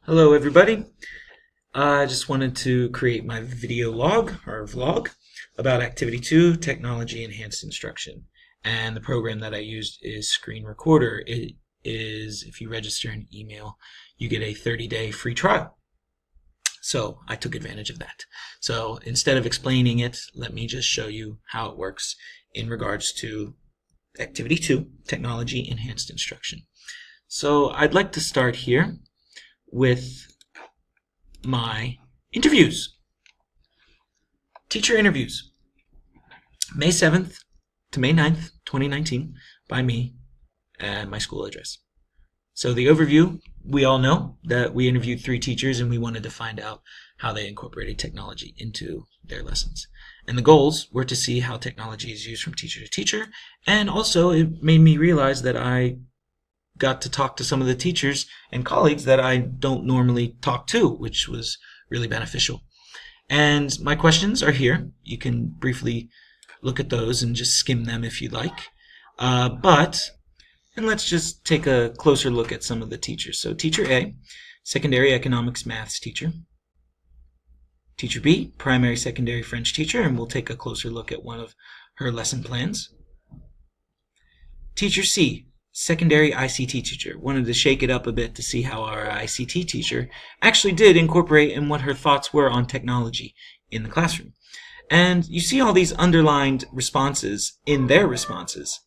Hello everybody. I just wanted to create my video log or vlog about Activity 2, Technology Enhanced Instruction. And the program that I used is Screen Recorder. It is, if you register an email, you get a 30-day free trial. So I took advantage of that. So instead of explaining it, let me just show you how it works in regards to Activity 2, Technology Enhanced Instruction. So I'd like to start here with my interviews. Teacher interviews. May 7th to May 9th, 2019 by me at my school address. So the overview, we all know that we interviewed 3 teachers and we wanted to find out how they incorporated technology into their lessons. And the goals were to see how technology is used from teacher to teacher, and also it made me realize that I got to talk to some of the teachers and colleagues that I don't normally talk to, which was really beneficial. And my questions are here. You can briefly look at those and just skim them if you'd like. And let's just take a closer look at some of the teachers. So Teacher A, Secondary Economics Maths teacher. Teacher B, Primary Secondary French teacher, and we'll take a closer look at one of her lesson plans. Teacher C, Secondary ICT teacher. Wanted to shake it up a bit to see how our ICT teacher actually did incorporate and what her thoughts were on technology in the classroom. And you see all these underlined responses in their responses.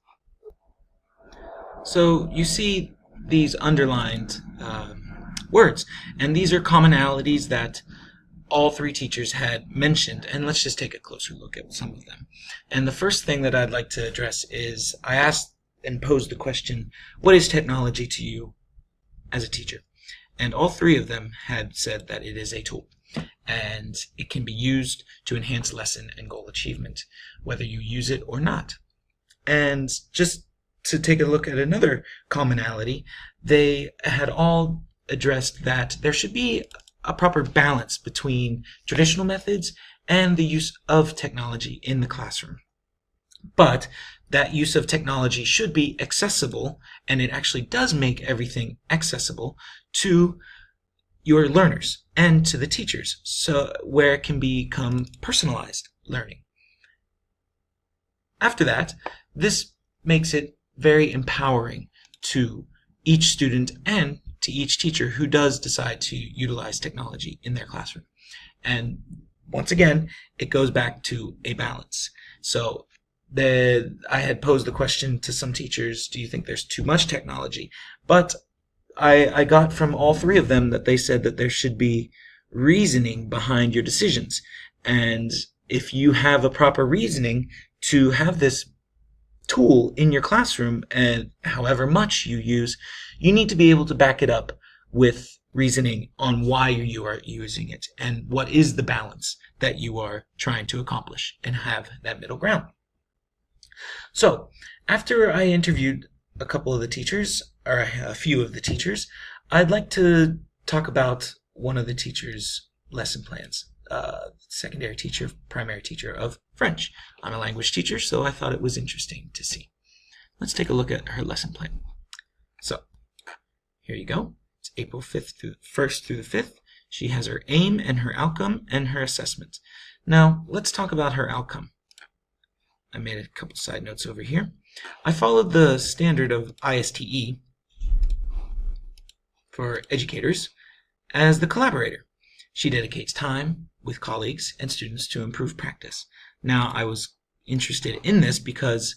So you see these underlined words, and these are commonalities that all 3 teachers had mentioned, and let's just take a closer look at some of them. And the first thing that I'd like to address is I asked and posed the question, what is technology to you as a teacher? And all 3 of them had said that it is a tool, and it can be used to enhance lesson and goal achievement, whether you use it or not. And just to take a look at another commonality, they had all addressed that there should be a proper balance between traditional methods and the use of technology in the classroom. But that use of technology should be accessible, and it actually does make everything accessible to your learners and to the teachers, so where it can become personalized learning. After that, this makes it very empowering to each student and to each teacher who does decide to utilize technology in their classroom. And once again, it goes back to a balance. So I had posed the question to some teachers, do you think there's too much technology? But I got from all 3 of them that they said that there should be reasoning behind your decisions. And if you have a proper reasoning to have this tool in your classroom, and however much you use, you need to be able to back it up with reasoning on why you are using it and what is the balance that you are trying to accomplish, and have that middle ground. So, after I interviewed a couple of the teachers, or a few of the teachers, I'd like to talk about one of the teachers' lesson plans. Secondary teacher, primary teacher of French. I'm a language teacher, so I thought it was interesting to see. Let's take a look at her lesson plan. So, here you go. It's April 1st through the 5th. She has her aim and her outcome and her assessment. Now, let's talk about her outcome. I made a couple side notes over here. I followed the standard of ISTE for educators as the collaborator. She dedicates time with colleagues and students to improve practice. Now, I was interested in this because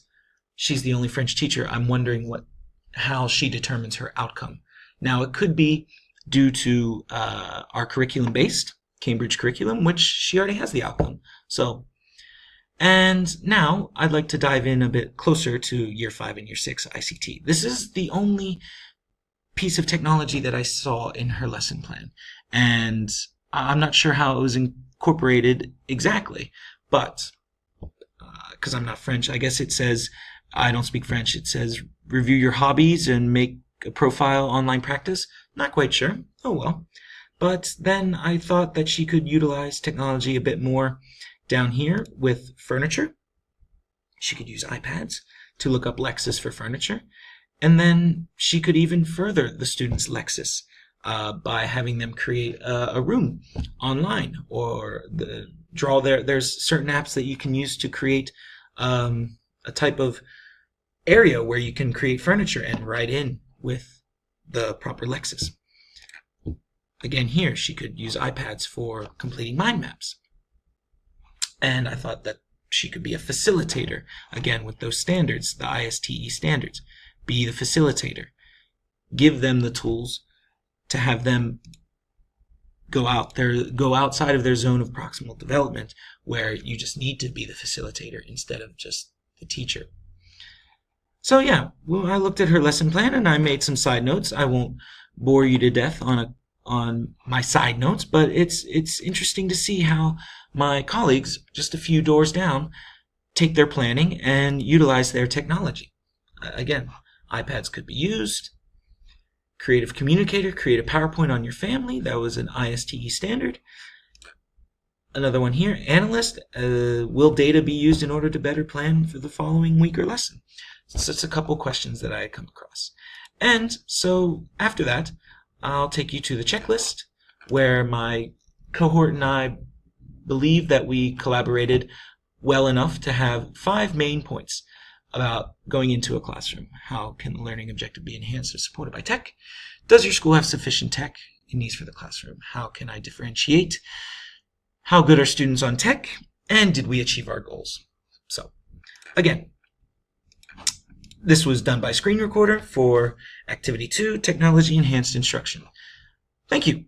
she's the only French teacher. I'm wondering how she determines her outcome. Now, it could be due to our curriculum-based Cambridge curriculum, which she already has the outcome. And now I'd like to dive in a bit closer to Year 5 and Year 6 ICT. This is the only piece of technology that I saw in her lesson plan, and I'm not sure how it was incorporated exactly, but because I'm not French, I guess it says, I don't speak French, it says review your hobbies and make a profile online practice. Not quite sure. Oh well. But then I thought that she could utilize technology a bit more down here with furniture. She could use iPads to look up Lexis for furniture. And then she could even further the student's Lexis by having them create a room online, or there's certain apps that you can use to create a type of area where you can create furniture and write in with the proper Lexis. Again, here she could use iPads for completing mind maps. And I thought that she could be a facilitator, again with those standards, the ISTE standards. Be the facilitator. Give them the tools to have them go outside of their zone of proximal development, where you just need to be the facilitator instead of just the teacher. So yeah, well, I looked at her lesson plan and I made some side notes. I won't bore you to death on my side notes, but it's interesting to see how my colleagues, just a few doors down, take their planning and utilize their technology. Again, iPads could be used. Creative Communicator, create a PowerPoint on your family. That was an ISTE standard. Another one here, Analyst, will data be used in order to better plan for the following week or lesson? So it's a couple questions that I come across. And so after that, I'll take you to the checklist, where my cohort and I believe that we collaborated well enough to have 5 main points about going into a classroom. How can the learning objective be enhanced or supported by tech? Does your school have sufficient tech it needs for the classroom? How can I differentiate? How good are students on tech? And did we achieve our goals? So, again, this was done by Screen Recorder for Activity 2, Technology Enhanced Instruction. Thank you.